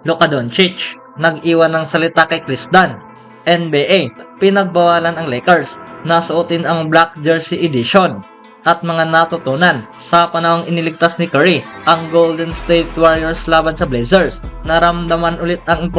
Luka Doncic, nag-iwan ng salita kay Chris Dunn. NBA, pinagbawalan ang Lakers na suotin ang Black Jersey Edition. At mga natutunan sa panahong iniligtas ni Curry ang Golden State Warriors laban sa Blazers. Naramdaman ulit ng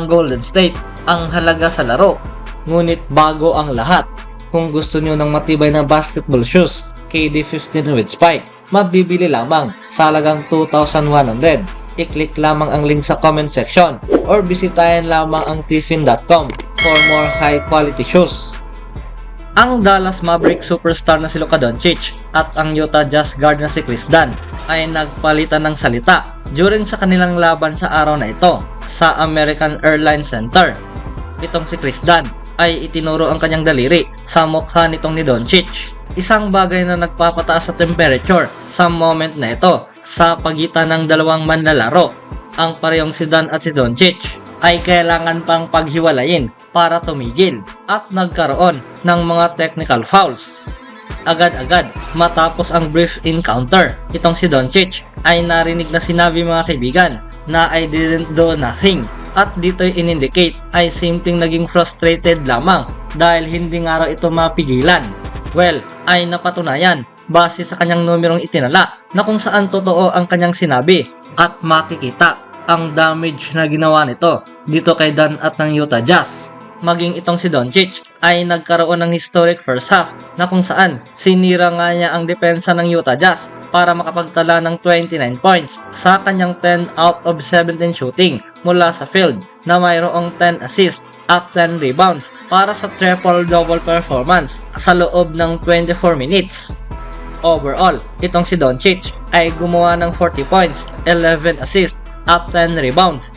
Golden State ang halaga sa laro. Ngunit bago ang lahat, kung gusto nyo ng matibay na basketball shoes, KD 15 with spike, mabibili lamang sa halagang 2,100. I-click lamang ang link sa comment section or bisitahin lamang ang tiffin.com for more high quality shoes. Ang Dallas Mavericks superstar na si Luka Doncic at ang Utah Jazz guard na si Chris Dunn ay nagpalitan ng salita during sa kanilang laban sa araw na ito sa American Airlines Center. Itong si Chris Dunn ay itinuro ang kanyang daliri sa mukha nitong ni Doncic. Isang bagay na nagpapataas sa temperature sa moment na ito sa pagitan ng dalawang manlalaro. Ang parehong si Dunn at si Doncic ay kailangan pang paghiwalayin para tumigil at nagkaroon ng mga technical fouls. Agad-agad matapos ang brief encounter, itong si Doncic ay narinig na sinabi mga kaibigan na I didn't do nothing at dito'y in-indicate ay simpleng naging frustrated lamang dahil hindi nga raw ito mapigilan. Well, ay napatunayan base sa kanyang numerong itinala na kung saan totoo ang kanyang sinabi at makikita ang damage na ginawa nito dito kay Dunn at ng Utah Jazz. Maging itong si Doncic ay nagkaroon ng historic first half na kung saan sinira nga niya ang depensa ng Utah Jazz para makapagtala ng 29 points sa kanyang 10 out of 17 shooting mula sa field na mayroong 10 assists at 10 rebounds para sa triple-double performance sa loob ng 24 minutes. Overall, itong si Doncic ay gumawa ng 40 points, 11 assists at 10 rebounds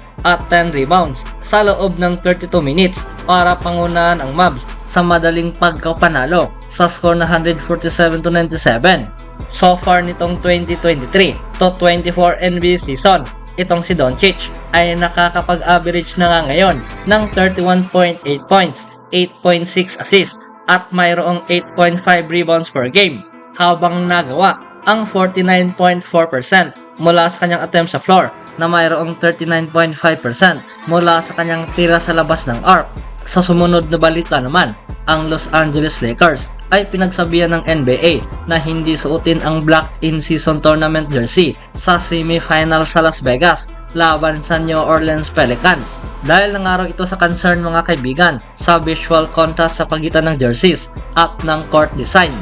sa loob ng 32 minutes para pangunahan ang Mavs sa madaling pagkapanalo sa score na 147-97. So far nitong 2023 to 24 NBA season, itong si Doncic ay nakakapag-average na nga ngayon ng 31.8 points, 8.6 assists at mayroong 8.5 rebounds per game, habang nagawa ang 49.4% mula sa kanyang attempt sa floor na mayroong 39.5% mula sa kanyang tira sa labas ng arc. Sa sumunod na balita naman, ang Los Angeles Lakers ay pinagsabihan ng NBA na hindi suotin ang black in-season tournament jersey sa semifinal sa Las Vegas laban sa New Orleans Pelicans. Dahil nangaraw ito sa concern mga kaibigan sa visual contrast sa pagitan ng jerseys at ng court design.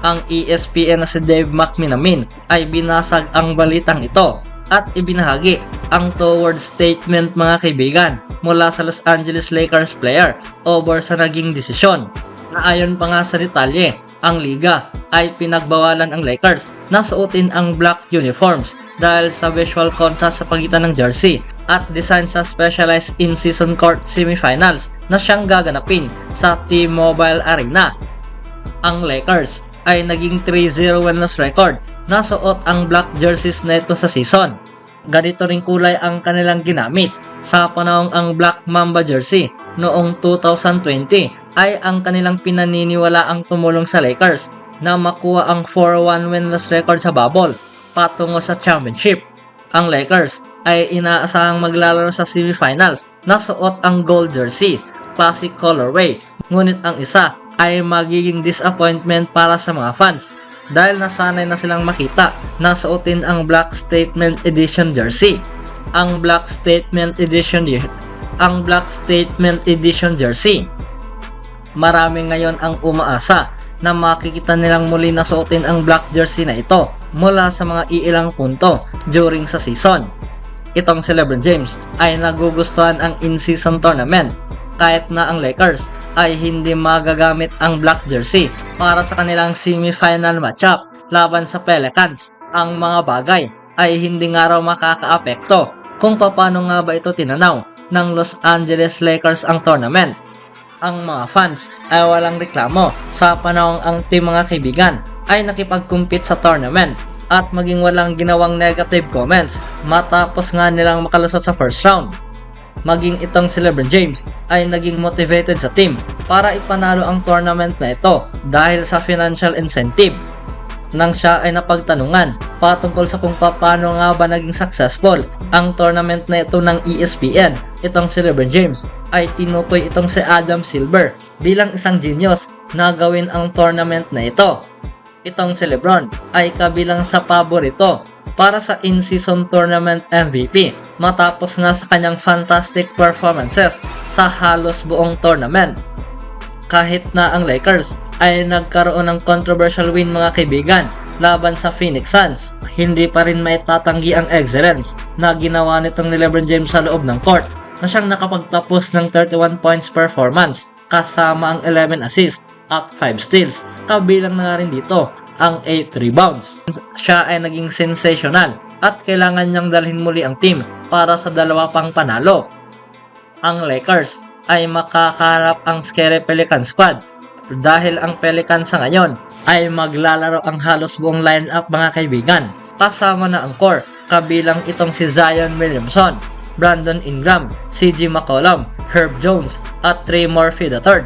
Ang ESPN na si Dave McMenamin ay binasag ang balitang ito at ibinahagi ang toward statement mga kaibigan mula sa Los Angeles Lakers player over sa naging desisyon. Na ayon pa nga sa detalye, ang liga ay pinagbawalan ang Lakers na suotin ang black uniforms dahil sa visual contrast sa pagitan ng jersey at design sa specialized in-season court semifinals na siyang gaganapin sa T-Mobile Arena. Ang Lakers ay naging 3-0 winless record na suot ang black jerseys na ito sa season. Ganito ring kulay ang kanilang ginamit sa panahong ang Black Mamba jersey noong 2020 ay ang kanilang pinaniniwala ang tumulong sa Lakers na makuha ang 4-1 winless record sa bubble patungo sa championship. Ang Lakers ay inaasahang maglalaro sa semifinals na suot ang gold jersey, classic colorway, ngunit ang isa ay magiging disappointment para sa mga fans dahil nasanay na silang makita na suotin ang Black Statement Edition jersey. Ang Black Statement Edition jersey. Marami ngayon ang umaasa na makikita nilang muli na suotin ang black jersey na ito mula sa mga iilang punto during sa season. Itong si LeBron James ay nagugustuhan ang in-season tournament kahit na ang Lakers ay hindi magagamit ang black jersey para sa kanilang semifinal matchup laban sa Pelicans. Ang mga bagay ay hindi nga raw makakaapekto kung paano nga ba ito tinanaw ng Los Angeles Lakers ang tournament. Ang mga fans ay walang reklamo sa panahong ang team mga kaibigan ay nakipag-compete sa tournament at maging walang ginawang negative comments matapos nga nilang makalusot sa first round. Maging itong si LeBron James ay naging motivated sa team para ipanalo ang tournament na ito dahil sa financial incentive. nang siya ay napagtanungan patungkol sa kung paano nga ba naging successful ang tournament na ito ng ESPN. Itong si LeBron James ay tinukoy itong si Adam Silver bilang isang genius na gawin ang tournament na ito. Itong si LeBron ay kabilang sa paborito para sa in-season tournament MVP matapos nga sa kanyang fantastic performances sa halos buong tournament. Kahit na ang Lakers ay nagkaroon ng controversial win mga kaibigan laban sa Phoenix Suns, hindi pa rin maitatanggi ang excellence na ginawa nitong ni LeBron James sa loob ng court na siyang nakapagtapos ng 31 points performance kasama ang 11 assists at 5 steals, kabilang na nga rin dito ang 8 rebounds. Siya ay naging sensational at kailangan niyang dalhin muli ang team para sa dalawa pang panalo. Ang Lakers ay makakaharap ang scary Pelican squad dahil ang Pelicans sa ngayon ay maglalaro ang halos buong lineup mga kaibigan. Kasama na ang core, kabilang itong si Zion Williamson, Brandon Ingram, CJ McCollum, Herb Jones at Trey Murphy III.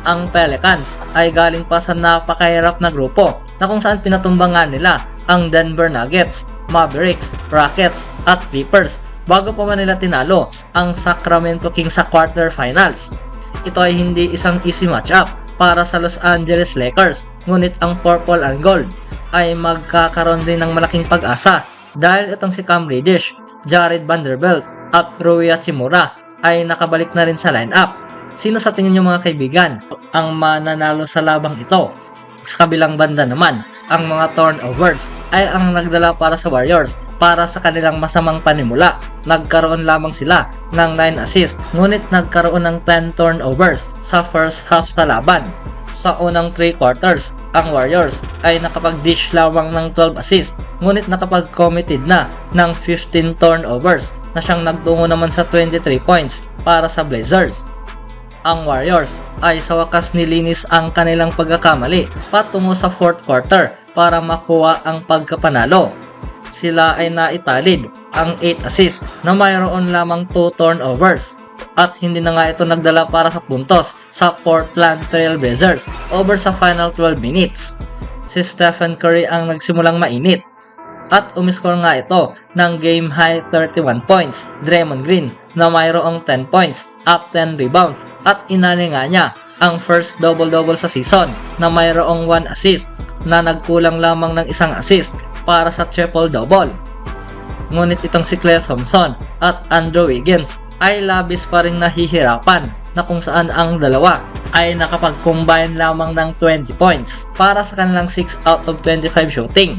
Ang Pelicans ay galing pa sa napakahirap na grupo na kung saan pinatumbangan nila ang Denver Nuggets, Mavericks, Rockets at Clippers bago pa man nila tinalo ang Sacramento Kings sa quarterfinals. Ito ay hindi isang easy matchup para sa Los Angeles Lakers, ngunit ang Purple and Gold ay magkakaroon din ng malaking pag-asa dahil itong si Cam Reddish, Jared Vanderbilt at Rui Hachimura ay nakabalik na rin sa lineup. Sino sa tingin niyo mga kaibigan ang mananalo sa labang ito? Sa kabilang banda naman, ang mga turnovers ay ang nagdala para sa Warriors para sa kanilang masamang panimula. Nagkaroon lamang sila ng 9 assists, ngunit nagkaroon ng 10 turnovers sa first half sa laban. Sa unang 3 quarters, ang Warriors ay nakapag-dish lamang ng 12 assists, ngunit nakapag-committed na ng 15 turnovers na siyang nagtungo naman sa 23 points para sa Blazers. Ang Warriors ay sa wakas nilinis ang kanilang pagkakamali patungo sa 4th quarter para makuha ang pagkapanalo. Sila ay naitalid ang 8 assists na mayroon lamang 2 turnovers at hindi na nga ito nagdala para sa puntos sa Portland Trail Blazers over sa final 12 minutes. Si Stephen Curry ang nagsimulang mainit at umiskor nga ito ng game high 31 points. Draymond Green na mayroong 10 points at 10 rebounds at inani nga niya ang first double-double sa season na mayroong 1 assist na nagkulang lamang ng isang assist para sa triple-double. Ngunit itong si Klay Thompson at Andrew Wiggins ay labis pa rin nahihirapan na kung saan ang dalawa ay nakapag-combine lamang ng 20 points para sa kanilang 6 out of 25 shooting.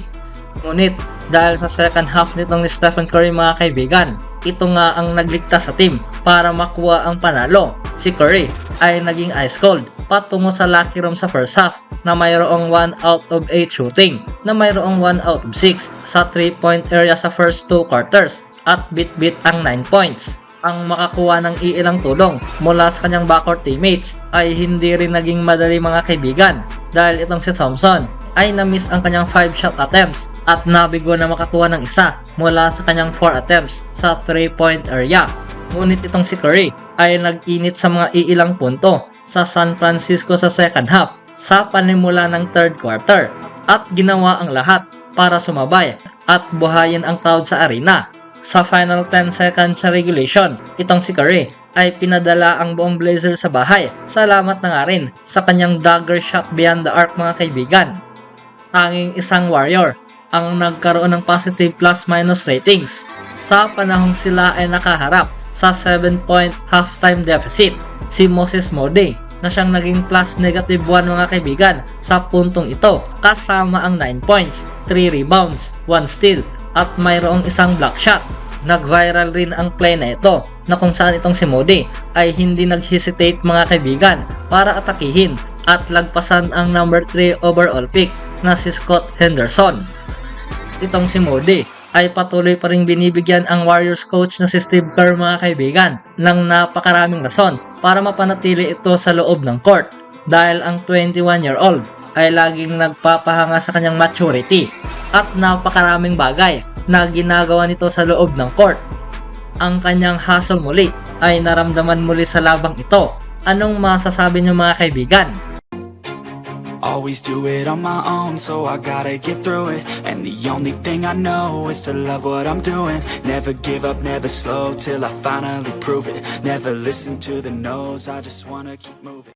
Ngunit dahil sa second half nitong ni Stephen Curry mga kaibigan, ito nga ang nagligtas sa team para makuha ang panalo. Si Curry ay naging ice cold patungo sa locker room sa first half na mayroong 1 out of 8 shooting, na mayroong 1 out of 6 sa 3-point area sa first 2 quarters at bit-bit ang 9 points. Ang makakuha ng iilang tulong mula sa kanyang backcourt teammates ay hindi rin naging madali mga kaibigan dahil itong si Thompson ay na-miss ang kanyang 5 shot attempts at nabigo na makakuha ng isa mula sa kanyang 4 attempts sa 3-point area. Ngunit itong si Curry ay nag-init sa mga iilang punto sa San Francisco sa second half sa panimula ng 3rd quarter at ginawa ang lahat para sumabay at buhayin ang crowd sa arena. Sa final 10 seconds sa regulation, itong si Curry ay pinadala ang buong Blazers sa bahay. Salamat na nga rin sa kanyang dagger shot beyond the arc mga kaibigan. Tanging isang Warrior ang nagkaroon ng positive plus-minus ratings sa panahong sila ay nakaharap sa 7-point halftime deficit. Si Moses Moody na siyang naging plus negative 1 mga kaibigan sa puntong ito kasama ang 9 points, 3 rebounds, 1 steal at mayroong isang block shot. Nag-viral rin ang play na ito na kung saan itong si Moody ay hindi nag-hesitate mga kaibigan para atakihin at lagpasan ang number 3 overall pick na si Scott Henderson. Itong si Moody ay patuloy pa rin binibigyan ang Warriors coach na si Steve Kerr mga kaibigan ng napakaraming rason para mapanatili ito sa loob ng court dahil ang 21-year-old ay laging nagpapahanga sa kanyang maturity at napakaraming bagay na ginagawa nito sa loob ng court. Ang kanyang hustle muli ay naramdaman muli sa labang ito. Anong masasabi niyo mga kaibigan? Always do it on my own, so I gotta get through it. And the only thing I know is to love what I'm doing. Never give up, never slow, till I finally prove it. Never listen to the no's, I just wanna keep moving.